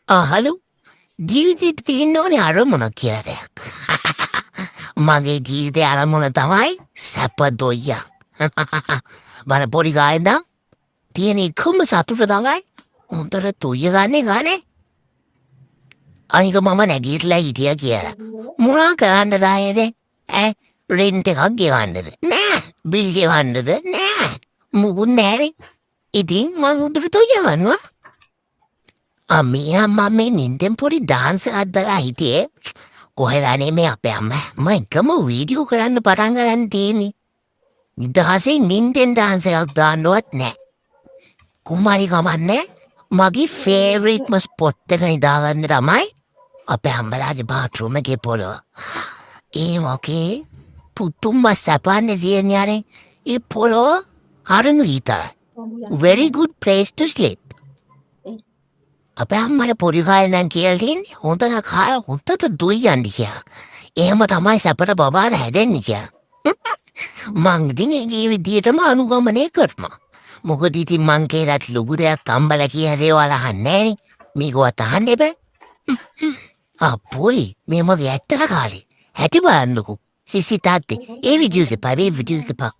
හලු ජීවිතෙට තියෙන්න ඕනේ අරමුණ කියලා දෙයක්. මගේ ජීවිතේ අරමුණ තමයි සැප දොයියා. බල පොඩි ගායන්දා තියෙන එකම සතුට තමයි හොඳට තුය ගන්නේ. අනික මම නැගිටලා හිටියා කියලා. මොනා කරන්නද ආයේද? රෙන්ට් එකක් ගෙවන්නද? නෑ. බිල් ගෙවන්නද? නෑ. මුකුත් නෑනේ. ඉතින් මම උඩට තුය ගන්නවා. අම්මා මේ නින්දෙන් පොඩි ඩාන්ස් එකක් දාලා හිටියේ. කොහෙලානේ මේ අපේ අම්මා මම එකම වීඩියෝ කරන්න පටන් ගන්න තියෙන්නේ. ඉතින් නින්දෙන් ඩාන්ස් එකක් දාන්නවත් නෑ. කුමාරි කමන්නේ මගේ ෆේවරිට්ම ස්පොට් එක නිදාගන්න තමයි අපේ අම්මලාගේ බාත්රූම් එකේ පොළොව. ඒ මොකේ පුතුම්ම සපන්නේ තියෙන්නේ ඒ පොළොව හරිම හිතයි. Very good place to sleep. අපේ අම්මට පොඩි කාලේ නම් කියලා තියෙන්නේ හොඳට කාලා හොඳට දුයියන් කියලා. එහෙම තමයි සැපට බබාලා හැදෙන්නේ කියලා. මං ඉතින් ඒ විදිහටම අනුගමනය කරනවා. මොකද ඉතින් මං කියලාත් ලොකු දෙයක් අම්බලා කියන දේවල් අහන්නේ නෑනේ. මේකවත් අහන්න එපා. අපොයි මේ මගේ ඇත්තට කාලේ. හැටි බලන්නකෝ. සිසි තාත්තේ ඒ විදිහට පරි විදිහට පා